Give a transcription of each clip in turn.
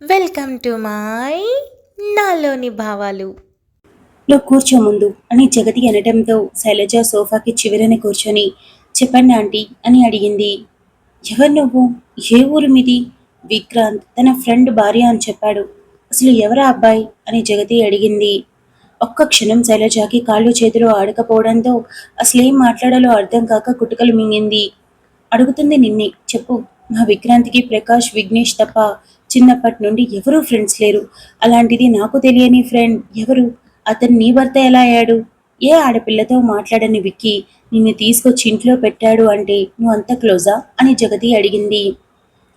Welcome to my నాలోని భావాలు. లో కూర్చో ముందు అని జగతి అనటంతో శైలజ సోఫాకి చివరన కూర్చొని చెప్పండి ఆంటీ అని అడిగింది. ఎవరు నువ్వు? ఏ ఊరు మీది? విక్రాంత్ తన ఫ్రెండ్ భార్య అని చెప్పాడు. అసలు ఎవరా అబ్బాయి అని జగతి అడిగింది. ఒక్క క్షణం శైలజకి కాళ్ళు చేతులు ఆడకపోవడంతో అసలేం మాట్లాడాలో అర్థం కాక కుటుకలు మింగింది. అడుగుతుంది నిన్నే చెప్పు. మా విక్రాంతికి ప్రకాష్ విఘ్నేష్ తప్ప చిన్నప్పటి నుండి ఎవరూ ఫ్రెండ్స్ లేరు. అలాంటిది నాకు తెలియని ఫ్రెండ్ ఎవరు? అతను నీ భర్త ఎలా అయ్యాడు? ఏ ఆడపిల్లతో మాట్లాడని విక్కీ నిన్ను తీసుకొచ్చి ఇంట్లో పెట్టాడు అంటే నువ్వు అంత క్లోజా అని జగతి అడిగింది.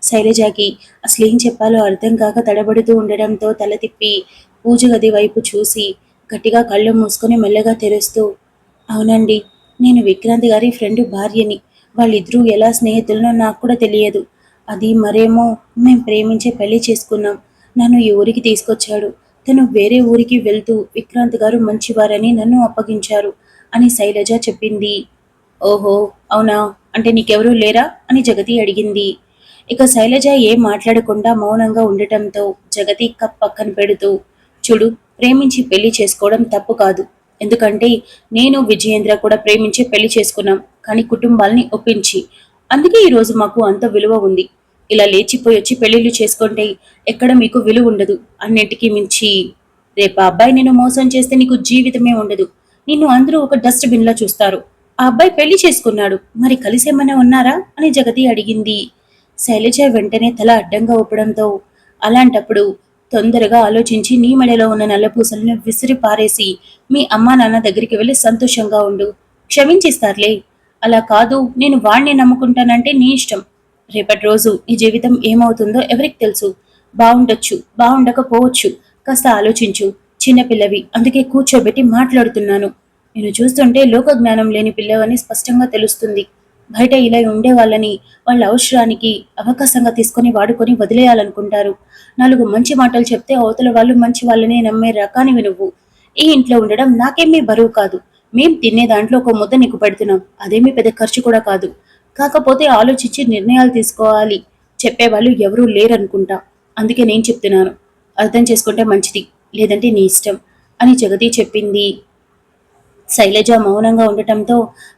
శైలజకి అసలేం చెప్పాలో అర్థం కాక తడబడుతూ ఉండడంతో తల తిప్పి పూజ గది వైపు చూసి గట్టిగా కళ్ళు మూసుకొని మెల్లగా తెరుస్తూ, అవునండి, నేను విక్రాంతి గారి ఫ్రెండ్ భార్యని. వాళ్ళిద్దరూ ఎలా స్నేహితులనో నాకు కూడా తెలియదు. అది మరేమో మేం ప్రేమించే పెళ్లి చేసుకున్నాం. నన్ను ఈ ఊరికి తీసుకొచ్చాడు. తను వేరే ఊరికి వెళ్తూ విక్రాంత్ గారు మంచివారని నన్ను అప్పగించారు అని శైలజ చెప్పింది. ఓహో, అవునా? అంటే నీకెవరూ లేరా అని జగతి అడిగింది. ఇక శైలజ ఏం మాట్లాడకుండా మౌనంగా ఉండటంతో జగతి కప్ పక్కన పెడుతూ, చూడు, ప్రేమించి పెళ్లి చేసుకోవడం తప్పు కాదు. ఎందుకంటే నేను విజయేంద్ర కూడా ప్రేమించి పెళ్లి చేసుకున్నాం, కానీ కుటుంబాల్ని ఒప్పించి. అందుకే ఈరోజు మాకు అంత విలువ ఉంది. ఇలా లేచిపోయి వచ్చి పెళ్లిళ్ళు చేసుకుంటే ఎక్కడ మీకు విలువ ఉండదు. అన్నింటికీ మించి రేపు ఆ అబ్బాయి నిన్ను మోసం చేస్తే నీకు జీవితమే ఉండదు. నిన్ను అందరూ ఒక డస్ట్‌బిన్ లా చూస్తారు. ఆ అబ్బాయి పెళ్లి చేసుకున్నాడు, మరి కలిసేమన్నా ఉన్నారా అని జగతి అడిగింది. శైలజ వెంటనే తల అడ్డంగా ఊపడంతో, అలాంటప్పుడు తొందరగా ఆలోచించి నీ మెడలో ఉన్న నల్లపూసలను విసిరి పారేసి మీ అమ్మా నాన్న దగ్గరికి వెళ్ళి సంతోషంగా ఉండు. క్షమించిస్తారులే. అలా కాదు, నేను వాణ్ణి నమ్ముకుంటానంటే నీ ఇష్టం. రేపటి రోజు నీ జీవితం ఏమవుతుందో ఎవరికి తెలుసు? బావుండొచ్చు, బావుండకపోవచ్చు. కాస్త ఆలోచించు. చిన్నపిల్లవి, అందుకే కూర్చోబెట్టి మాట్లాడుతున్నాను. నేను చూస్తుంటే లోక జ్ఞానం లేని పిల్లవని స్పష్టంగా తెలుస్తుంది. బయట ఇలా ఉండే వాళ్ళని వాళ్ళ అవసరానికి అవకాశంగా తీసుకొని వాడుకొని వదిలేయాలనుకుంటారు. నాలుగు మంచి మాటలు చెప్తే అవతల వాళ్ళు మంచి వాళ్ళనే నమ్మే రకానివి నువ్వు. ఈ ఇంట్లో ఉండడం నాకేమీ బరువు కాదు. మేం తినే దాంట్లో ఒక ముద్ద నీకు పెడుతున్నాం. అదేమీ పెద్ద ఖర్చు కూడా కాదు. కాకపోతే ఆలోచించి నిర్ణయాలు తీసుకోవాలి. చెప్పేవాళ్ళు ఎవరూ లేరనుకుంటా. అందుకే నేను చెప్తున్నాను. అర్థం చేసుకుంటే మంచిది. లేదంటే నీ ఇష్టం అని జగతి చెప్పింది. శైలజ మౌనంగా ఉండటంతో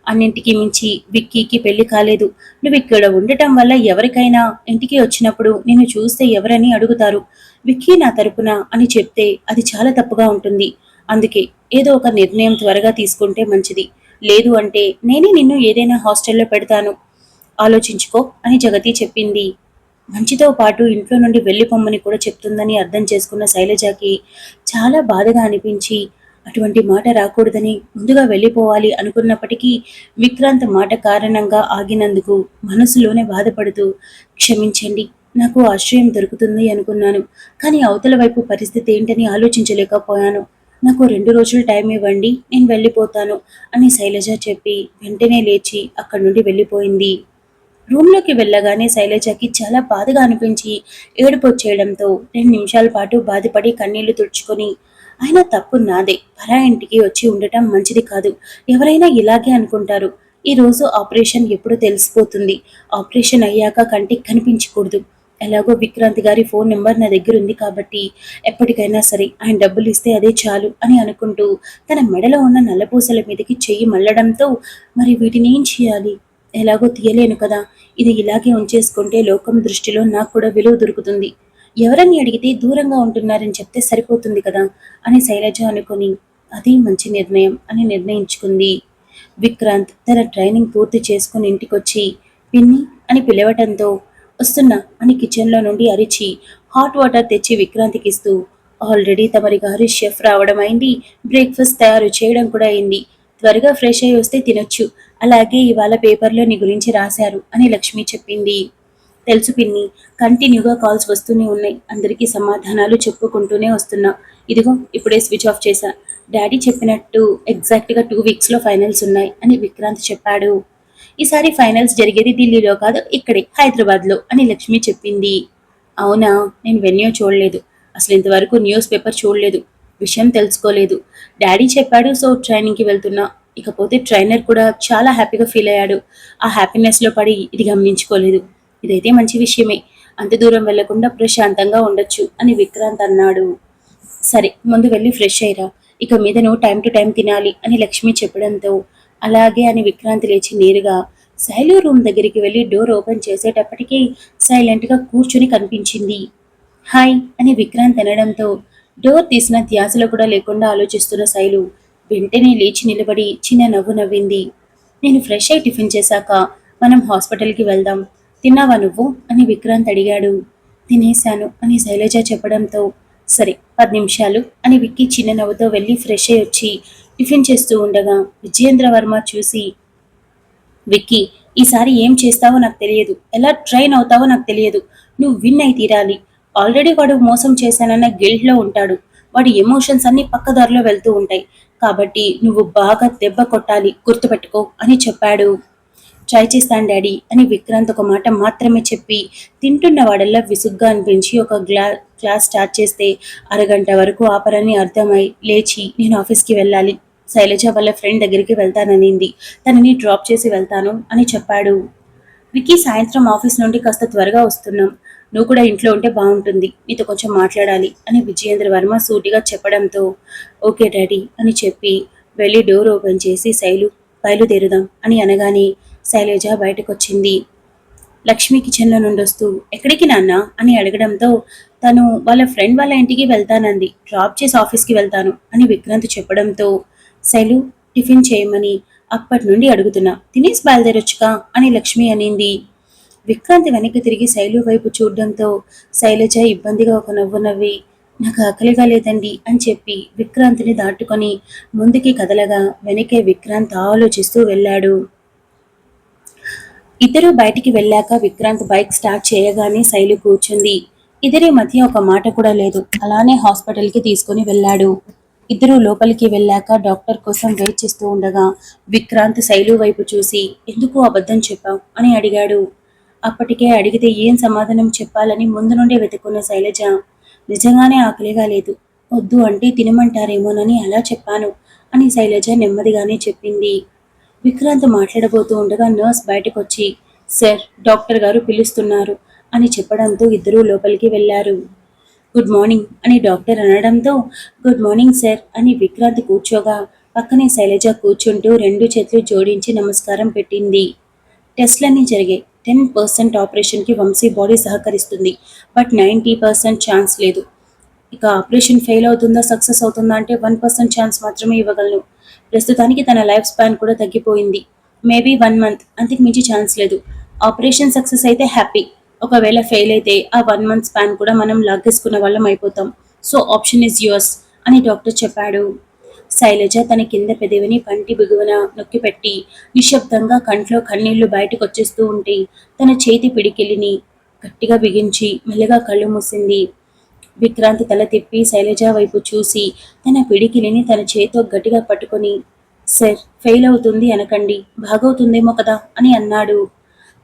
అన్నింటికి మించి విక్కీకి పెళ్లి కాలేదు. నువ్వు ఇక్కడ ఉండటం వల్ల ఎవరికైనా ఇంటికి వచ్చినప్పుడు నిన్ను చూస్తే ఎవరని అడుగుతారు. విక్కీ నా తరపున అని చెప్తే అది చాలా తప్పుగా ఉంటుంది. అందుకే ఏదో ఒక నిర్ణయం త్వరగా తీసుకుంటే మంచిది. లేదు అంటే నేనే నిన్ను ఏదైనా హాస్టల్లో పెడతాను. ఆలోచించుకో అని జగతి చెప్పింది. మంచితో పాటు ఇంట్లో నుండి వెళ్ళిపోమ్మని కూడా చెప్తుందని అర్థం చేసుకున్న శైలజకి చాలా బాధగా అనిపించి అటువంటి మాట రాకూడదని ముందుగా వెళ్ళిపోవాలి అనుకున్నప్పటికీ విక్రాంత్ మాట కారణంగా ఆగినందుకు మనసులోనే బాధపడుతూ, క్షమించండి, నాకు ఆశ్రయం దొరుకుతుంది అనుకున్నాను. కానీ అవతల వైపు పరిస్థితి ఏంటని ఆలోచించలేకపోయాను. నాకు 2 రోజులు టైం ఇవ్వండి, నేను వెళ్ళిపోతాను అని శైలజ చెప్పి వెంటనే లేచి అక్కడి నుండి వెళ్ళిపోయింది. రూమ్లోకి వెళ్ళగానే శైలజకి చాలా బాధగా అనిపించి ఏడుపు వచ్చేయడంతో 2 నిమిషాల పాటు బాధపడి కన్నీళ్లు తుడుచుకొని, అయినా తప్పు నాదే, పరా ఇంటికి వచ్చి ఉండటం మంచిది కాదు. ఎవరైనా ఇలాగే అనుకుంటారు. ఈ రోజు ఆపరేషన్ ఎప్పుడు తెలిసిపోతుంది. ఆపరేషన్ అయ్యాక కంటికి కనిపించకూడదు. ఎలాగో విక్రాంతి గారి ఫోన్ నెంబర్ నా దగ్గర ఉంది కాబట్టి ఎప్పటికైనా సరే ఆయన డబ్బులు ఇస్తే అదే చాలు అని అనుకుంటూ తన మెడలో ఉన్న నల్లపూసల మీదకి చెయ్యి మళ్ళడంతో, మరి వీటిని ఏం చేయాలి? ఎలాగో తీయలేను కదా. ఇది ఇలాగే ఉంచేసుకుంటే లోకం దృష్టిలో నాకు కూడా విలువ దొరుకుతుంది. ఎవరని అడిగితే దూరంగా ఉంటున్నారని చెప్తే సరిపోతుంది కదా అని శైలజ అనుకుని అది మంచి నిర్ణయం అని నిర్ణయించుకుంది. విక్రాంత్ తన ట్రైనింగ్ పూర్తి చేసుకుని ఇంటికొచ్చి పిన్ని అని పిలవటంతో వస్తున్నా అని కిచెన్లో నుండి అరిచి హాట్ వాటర్ తెచ్చి విక్రాంతికి ఇస్తూ, ఆల్రెడీ తమరి గారి షెఫ్ రావడం అయింది, బ్రేక్ఫాస్ట్ తయారు చేయడం కూడా అయింది. త్వరగా ఫ్రెష్ అయ్యి వస్తే తినొచ్చు. అలాగే ఇవాళ పేపర్లో నీ గురించి రాశారు అని లక్ష్మి చెప్పింది. తెలుసు పిన్ని, కంటిన్యూగా కాల్స్ వస్తూనే ఉన్నాయి. అందరికీ సమాధానాలు చెప్పుకుంటూనే వస్తున్నా. ఇదిగో ఇప్పుడే స్విచ్ ఆఫ్ చేశా. డాడీ చెప్పినట్టు ఎగ్జాక్ట్గా 2 వీక్స్లో ఫైనల్స్ ఉన్నాయి అని విక్రాంత్ చెప్పాడు. ఈసారి ఫైనల్స్ జరిగేది ఢిల్లీలో కాదు, ఇక్కడే హైదరాబాద్లో అని లక్ష్మి చెప్పింది. అవునా? నేను వెన్యూ చూడలేదు. అసలు ఇంతవరకు న్యూస్ పేపర్ చూడలేదు. విషయం తెలుసుకోలేదు. డాడీ చెప్పాడు, సో ట్రైనింగ్కి వెళ్తున్నా. ఇకపోతే ట్రైనర్ కూడా చాలా హ్యాపీగా ఫీల్ అయ్యాడు. ఆ హ్యాపీనెస్లో పడి ఇది గమనించుకోలేదు. ఇదైతే మంచి విషయమే. అంత దూరం వెళ్లకుండా ప్రశాంతంగా ఉండొచ్చు అని విక్రాంత్ అన్నాడు. సరే ముందు వెళ్ళి ఫ్రెష్ అయ్యిరా, ఇక మీద నువ్వు టైం టు టైం తినాలి అని లక్ష్మి చెప్పడంతో అలాగే అని విక్రాంత్ లేచి నేరుగా శైలు రూమ్ దగ్గరికి వెళ్ళి డోర్ ఓపెన్ చేసేటప్పటికీ సైలెంట్ గా కూర్చుని కనిపించింది. హాయ్ అని విక్రాంత్ అనడంతో డోర్ తీసిన ధ్యాసలో కూడా లేకుండా ఆలోచిస్తున్న శైలు వెంటనే లేచి నిలబడి చిన్న నవ్వు నవ్వింది. నేను ఫ్రెష్ అయి టిఫిన్ చేశాక మనం హాస్పిటల్కి వెళ్దాం, తిన్నావా నువ్వు అని విక్రాంత్ అడిగాడు. తినేశాను అని శైలజ చెప్పడంతో సరే 10 నిమిషాలు అని విక్కీ చిన్న నవ్వుతో వెళ్ళి ఫ్రెష్ అయి వచ్చి టిఫిన్ చేస్తూ ఉండగా విజయేంద్ర వర్మ చూసి విక్కీ, ఈసారి ఏం చేస్తావో నాకు తెలియదు, ఎలా ట్రైన్ అవుతావో నాకు తెలియదు, నువ్వు విన్ అయి తీరాలి. ఆల్రెడీ వాడు మోసం చేశానన్న గిల్ట్లో ఉంటాడు, వాడి ఎమోషన్స్ అన్ని పక్కదారిలో వెళ్తూ ఉంటాయి, కాబట్టి నువ్వు బాగా దెబ్బ కొట్టాలి, గుర్తుపెట్టుకో అని చెప్పాడు. ట్రై చేస్తాను డాడీ అని విక్రాంత్ ఒక మాట మాత్రమే చెప్పి తింటున్న వాడల్లా విసుగ్గా అనిపించి ఒక క్లాస్ స్టార్ట్ చేస్తే అరగంట వరకు ఆపరని అర్థమై లేచి నేను ఆఫీస్కి వెళ్ళాలి, శైలజ వాళ్ళ ఫ్రెండ్ దగ్గరికి వెళ్తాననింది, తనని డ్రాప్ చేసి వెళ్తాను అని చెప్పాడు. వికీ, సాయంత్రం ఆఫీస్ నుండి కాస్త త్వరగా వస్తున్నాం, నువ్వు కూడా ఇంట్లో ఉంటే బాగుంటుంది, నీతో కొంచెం మాట్లాడాలి అని విజయేంద్ర వర్మ సూటిగా చెప్పడంతో ఓకే డాడీ అని చెప్పి వెళ్ళి డోర్ ఓపెన్ చేసి శైలు బయలుదేరుదాం అని అనగానే శైలజ బయటకొచ్చింది. లక్ష్మి కిచెన్లో నుండి వస్తూ ఎక్కడికి నాన్న అని అడగడంతో తను వాళ్ళ ఫ్రెండ్ వాళ్ళ ఇంటికి వెళ్తానంది, డ్రాప్ చేసి ఆఫీస్కి వెళ్తాను అని విక్రాంత్ చెప్పడంతో శైలు టిఫిన్ చేయమని అప్పటి నుండి అడుగుతున్నా, తినేసి బయలుదేరొచ్చుగా అని లక్ష్మి అనింది. విక్రాంత్ వెనక్కి తిరిగి శైలు వైపు చూడడంతో శైలజ ఇబ్బందిగా ఒక నవ్వు నవ్వి నాకు ఆకలిగా లేదండి అని చెప్పి విక్రాంత్ని దాటుకొని ముందుకి కదలగా వెనకే విక్రాంత్ ఆలోచిస్తూ వెళ్ళాడు. ఇద్దరు బయటికి వెళ్ళాక విక్రాంత్ బైక్ స్టార్ట్ చేయగానే శైలు కూర్చుంది. ఇద్దరి మధ్య ఒక మాట కూడా లేదు, అలానే హాస్పిటల్కి తీసుకుని వెళ్ళాడు. ఇద్దరు లోపలికి వెళ్ళాక డాక్టర్ కోసం వెయిట్ చేస్తూ ఉండగా విక్రాంత్ శైలు వైపు చూసి ఎందుకు అబద్ధం చెప్పావు అని అడిగాడు. అప్పటికే అడిగితే ఏం సమాధానం చెప్పాలని ముందు నుండి వెతుక్కున్న శైలజ నిజంగానే ఆకలిగా లేదు, వద్దు అంటే తినమంటారేమోనని అలా చెప్పాను అని శైలజ నెమ్మదిగానే చెప్పింది. విక్రాంత్ మాట్లాడబోతూ ఉండగా నర్స్ బయటకొచ్చి సార్ డాక్టర్ గారు పిలుస్తున్నారు అని చెప్పడంతో ఇద్దరూ లోపలికి వెళ్లారు. గుడ్ మార్నింగ్ అని డాక్టర్ అనడంతో గుడ్ మార్నింగ్ సార్ అని విక్రాంత్ కూర్చోగా పక్కనే శైలజ కూర్చుంటూ 2 చేతులు జోడించి నమస్కారం పెట్టింది. టెస్ట్లన్నీ జరిగాయి. 10% ఆపరేషన్కి వంశీ బాడీ సహకరిస్తుంది, బట్ 90% ఛాన్స్ లేదు. ఇక ఆపరేషన్ ఫెయిల్ అవుతుందా సక్సెస్ అవుతుందా అంటే 1% ఛాన్స్ మాత్రమే ఇవ్వగలను. ప్రస్తుతానికి తన లైఫ్ స్పాన్ కూడా తగ్గిపోయింది, మేబీ 1 మంత్, అంతకు మించి ఛాన్స్ లేదు. ఆపరేషన్ సక్సెస్ అయితే హ్యాపీ, ఒకవేళ ఫెయిల్ అయితే ఆ 1 మంత్ స్పాన్ కూడా మనం లాగేసుకున్న వాళ్ళం అయిపోతాం. సో ఆప్షన్ ఈజ్ యువర్స్ అని డాక్టర్ చెప్పాడు. శైలజ తన కింద పెదవిని పంటి బిగువన నొక్కిపెట్టి నిశ్శబ్దంగా కంట్లో కన్నీళ్లు బయటకు వచ్చేస్తూ ఉంటే తన చేతి పిడికిలిని గట్టిగా బిగించి మెల్లగా కళ్ళు మూసింది. విక్రాంత్ తల తిప్పి శైలజ వైపు చూసి తన పిడికిలిని తన చేతితో గట్టిగా పట్టుకొని సార్ ఫెయిల్ అవుతుంది అనకండి, బాగవుతుందేమో కదా అని అన్నాడు.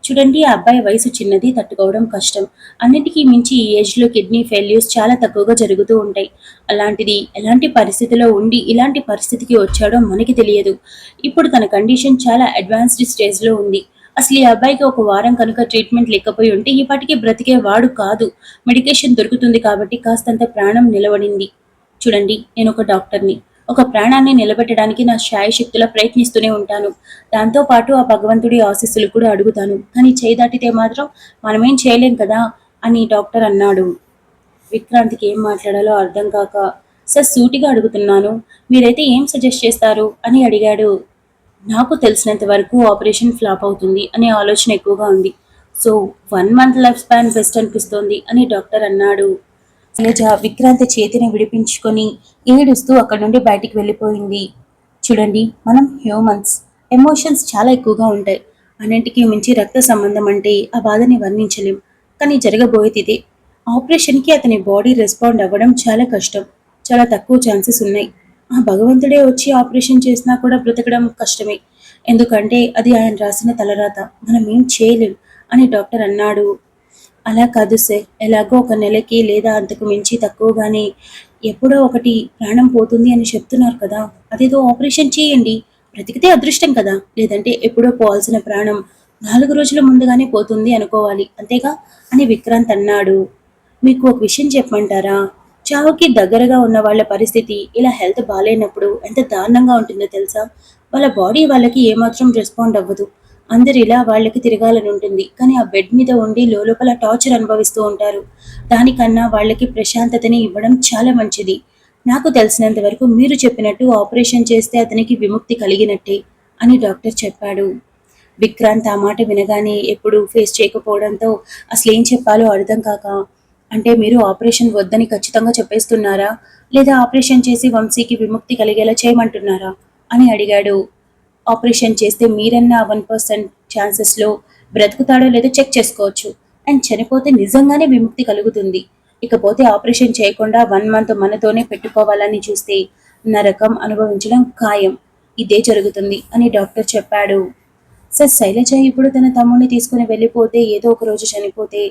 చూడండి, ఆ అబ్బాయి వయసు చిన్నది, తట్టుకోవడం కష్టం. అన్నిటికీ మించి ఈ ఏజ్లో కిడ్నీ ఫెయిల్యూర్స్ చాలా తక్కువగా జరుగుతూ ఉంటాయి. అలాంటిది ఎలాంటి పరిస్థితిలో ఉండి ఇలాంటి పరిస్థితికి వచ్చాడో మనకి తెలియదు. ఇప్పుడు తన కండిషన్ చాలా అడ్వాన్స్డ్ స్టేజ్లో ఉంది. అసలు ఈ అబ్బాయికి ఒక వారం కనుక ట్రీట్మెంట్ లేకపోయి ఉంటే ఈ పాటికి బ్రతికే వాడు కాదు. మెడికేషన్ దొరుకుతుంది కాబట్టి కాస్తంత ప్రాణం నిలబడింది. చూడండి, నేను ఒక డాక్టర్ని, ఒక ప్రాణాన్ని నిలబెట్టడానికి నా శాయశక్తులా ప్రయత్నిస్తూనే ఉంటాను. దాంతోపాటు ఆ భగవంతుడి ఆశీస్సులు కూడా అడుగుతాను. కానీ చేయి దాటితే మాత్రం మనమేం చేయలేం కదా అని డాక్టర్ అన్నాడు. విక్రాంత్కి ఏం మాట్లాడాలో అర్థం కాక సార్ సూటిగా అడుగుతున్నాను, మీరైతే ఏం సజెస్ట్ చేస్తారు అని అడిగాడు. నాకు తెలిసినంత వరకు ఆపరేషన్ ఫ్లాప్ అవుతుంది అనే ఆలోచన ఎక్కువగా ఉంది. So 1 month life span best అనిపిస్తోంది అని డాక్టర్ అన్నాడు. శైలజ విక్రాంత్ చేతిని విడిపించుకొని ఏడుస్తూ అక్కడి నుండి బయటికి వెళ్ళిపోయింది. చూడండి, మనం హ్యూమన్స్, ఎమోషన్స్ చాలా ఎక్కువగా ఉంటాయి. అన్నింటికీ మించి రక్త సంబంధం అంటే ఆ బాధని వర్ణించలేం. కానీ జరగబోయేది ఇదే. ఆపరేషన్కి అతని బాడీ రెస్పాండ్ అవ్వడం చాలా కష్టం, చాలా తక్కువ ఛాన్సెస్ ఉన్నాయి. ఆ భగవంతుడే వచ్చి ఆపరేషన్ చేసినా కూడా బ్రతకడం కష్టమే, ఎందుకంటే అది ఆయన రాసిన తలరాత, మనం ఏం చేయలేం అని డాక్టర్ అన్నాడు. అలా కాదు సార్, ఎలాగో 1 నెలకి లేదా అంతకు మించి తక్కువగానే ఎప్పుడో ఒకటి ప్రాణం పోతుంది అని చెప్తున్నారు కదా, అదేదో ఆపరేషన్ చేయండి, బ్రతికితే అదృష్టం కదా, లేదంటే ఎప్పుడో పోవాల్సిన ప్రాణం 4 రోజుల ముందుగానే పోతుంది అనుకోవాలి అంతేగా అని విక్రాంత్ అన్నాడు. మీకు ఒక విషయం చెప్పమంటారా? చావుకి దగ్గరగా ఉన్న వాళ్ళ పరిస్థితి ఇలా హెల్త్ బాలేనప్పుడు ఎంత దారుణంగా ఉంటుందో తెలుసా? వాళ్ళ బాడీ వాళ్ళకి ఏమాత్రం రెస్పాండ్ అవ్వదు. అందరు ఇలా వాళ్ళకి తిరగాలని ఉంటుంది. కానీ ఆ బెడ్ మీద ఉండి లోపల టార్చర్ అనుభవిస్తూ ఉంటారు. దానికన్నా వాళ్ళకి ప్రశాంతతని ఇవ్వడం చాలా మంచిది. నాకు తెలిసినంత వరకు మీరు చెప్పినట్టు ఆపరేషన్ చేస్తే అతనికి విముక్తి కలిగినట్టే అని డాక్టర్ చెప్పాడు. విక్రాంత్ ఆ మాట వినగానే ఎప్పుడు ఫేస్ చేయకపోవడంతో అసలేం చెప్పాలో అర్థం కాక, అంటే మీరు ఆపరేషన్ వద్దని ఖచ్చితంగా చెప్పేస్తున్నారా? లేదా ఆపరేషన్ చేసి వంశీకి విముక్తి కలిగేలా చేయమంటున్నారా? అని అడిగాడు. ఆపరేషన్ చేస్తే మీరన్న 1% ఛాన్సెస్లో బ్రతుకుతాడో లేదో చెక్ చేసుకోవచ్చు. అండ్ చనిపోతే నిజంగానే విముక్తి కలుగుతుంది. ఇకపోతే ఆపరేషన్ చేయకుండా 1 మంత్ మనతోనే పెట్టుకోవాలని చూస్తే నరకం అనుభవించడం ఖాయం. ఇదే జరుగుతుంది అని డాక్టర్ చెప్పాడు. సార్, శైలజ ఇప్పుడు తన తమ్ముడిని తీసుకుని వెళ్ళిపోతే ఏదో ఒక రోజు చనిపోతే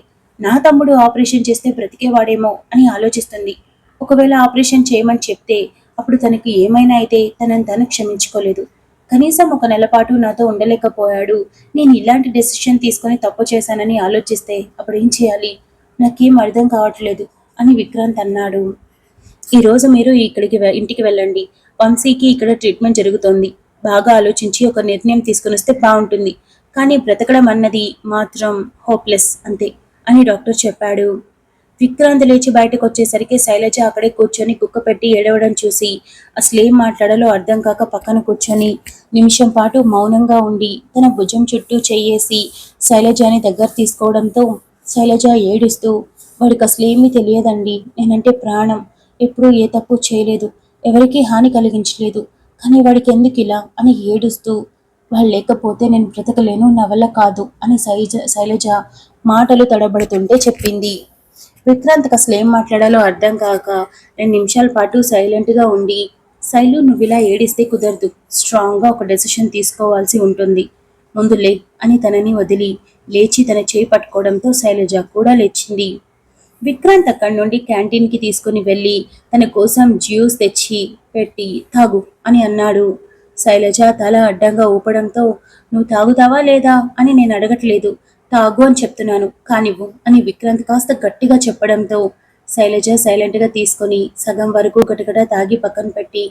నా తమ్ముడు ఆపరేషన్ చేస్తే బ్రతికేవాడేమో అని ఆలోచిస్తుంది. ఒకవేళ ఆపరేషన్ చేయమని చెప్తే అప్పుడు తనకి ఏమైనా అయితే తనని తను క్షమించుకోలేదు. కనీసం ఒక నెల పాటు నాతో ఉండలేకపోయాడు. నేను ఇలాంటి డెసిషన్ తీసుకొని తప్పు చేశానని ఆలోచిస్తే అప్పుడు ఏం చేయాలి? నాకేం అర్థం కావట్లేదు అని విక్రాంత్ అన్నాడు. ఈ రోజు మీరు ఇంటికి వెళ్ళండి. వంశీకి ఇక్కడ ట్రీట్మెంట్ జరుగుతోంది. బాగా ఆలోచించి ఒక నిర్ణయం తీసుకుని వస్తే బాగుంటుంది. కానీ బ్రతకడం అన్నది మాత్రం హోప్లెస్ అంతే అని డాక్టర్ చెప్పాడు. విక్రాంత్ లేచి బయటకు వచ్చేసరికి శైలజ అక్కడే కూర్చొని కుక్క పెట్టి ఏడవడం చూసి అసలేం మాట్లాడాలో అర్థం కాక పక్కన కూర్చొని నిమిషం పాటు మౌనంగా ఉండి తన భుజం చుట్టూ చెయ్యేసి శైలజని దగ్గర తీసుకోవడంతో శైలజ ఏడుస్తూ, వాడికి అసలేమీ తెలియదండి, నేనంటే ప్రాణం, ఎప్పుడూ ఏ తప్పు చేయలేదు, ఎవరికీ హాని కలిగించలేదు, కానీ వాడికి ఎందుకు ఇలా అని ఏడుస్తూ, వాళ్ళు లేకపోతే నేను బ్రతకలేను, నా వల్ల కాదు అని శైలజ మాటలు తడబడుతుంటే చెప్పింది. విక్రాంత్కి అసలు ఏం మాట్లాడాలో అర్థం కాక 2 నిమిషాల పాటు సైలెంట్గా ఉండి, శైలు, నువ్వు ఇలా ఏడిస్తే కుదరదు, స్ట్రాంగ్గా ఒక డెసిషన్ తీసుకోవాల్సి ఉంటుంది, ముందు లే అని తనని వదిలి లేచి తన చేయి పట్టుకోవడంతో శైలజ కూడా లేచింది. విక్రాంత్ అక్కడి నుండి క్యాంటీన్కి తీసుకుని వెళ్ళి తన కోసం జ్యూస్ తెచ్చి పెట్టి తాగు అని అన్నాడు. శైలజ తల అడ్డంగా ఊపడంతో, నువ్వు తాగుతావా లేదా అని నేను అడగట్లేదు, తాగు అని చెప్తున్నాను కానివ్వు అని విక్రాంత్ కాస్త గట్టిగా చెప్పడంతో శైలజ సైలెంట్గా తీసుకొని సగం వరకు గటగట తాగి పక్కన పెట్టి,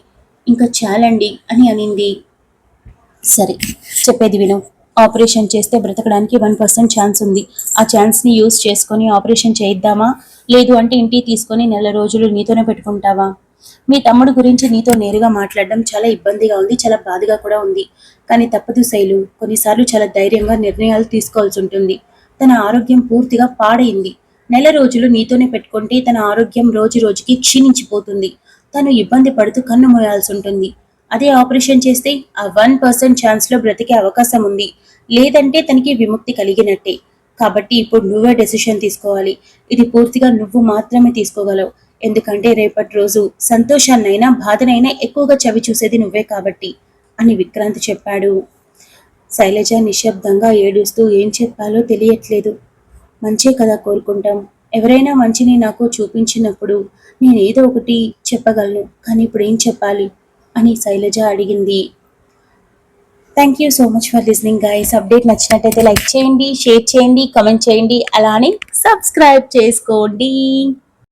ఇంకా చాలండి అని అనింది. సరే, చెప్పేది విను. ఆపరేషన్ చేస్తే బ్రతకడానికి 1% ఛాన్స్ ఉంది. ఆ ఛాన్స్ని యూజ్ చేసుకొని ఆపరేషన్ చేయిద్దామా? లేదు అంటే ఇంటికి తీసుకొని నెల రోజులు నీతోనే పెట్టుకుంటావా? మీ తమ్ముడు గురించి నీతో నేరుగా మాట్లాడడం చాలా ఇబ్బందిగా ఉంది, చాలా బాధగా కూడా ఉంది. కానీ తప్పదు శైలు, కొన్నిసార్లు చాలా ధైర్యంగా నిర్ణయాలు తీసుకోవాల్సి ఉంటుంది. తన ఆరోగ్యం పూర్తిగా పాడైంది. నెల రోజులు నీతోనే పెట్టుకుంటే తన ఆరోగ్యం రోజు రోజుకి క్షీణించిపోతుంది. తను ఇబ్బంది పడుతూ కన్ను మూయాల్సి ఉంటుంది. అదే ఆపరేషన్ చేస్తే ఆ 1% ఛాన్స్లో బ్రతికే అవకాశం ఉంది. లేదంటే తనకి విముక్తి కలిగినట్టే. కాబట్టి ఇప్పుడు నువ్వే డెసిషన్ తీసుకోవాలి. ఇది పూర్తిగా నువ్వు మాత్రమే తీసుకోగలవు. ఎందుకంటే రేపటి రోజు సంతోషాన్నైనా బాధనైనా ఎక్కువగా చవి చూసేది నువ్వే కాబట్టి అని విక్రాంత్ చెప్పాడు. శైలజ నిశ్శబ్దంగా ఏడుస్తూ ఏం చెప్పాలో తెలియట్లేదు. మంచే కదా కోరుకుంటాం. ఎవరైనా మంచిని నాకు చూపించినప్పుడు నేను ఏదో ఒకటి చెప్పగలను, కానీ ఇప్పుడు ఏం చెప్పాలి అని శైలజ అడిగింది. Thank you so much for listening guys. Update నచ్చినట్టయితే లైక్ చేయండి, షేర్ చేయండి, కమెంట్ చేయండి, అలానే సబ్స్క్రైబ్ చేసుకోండి.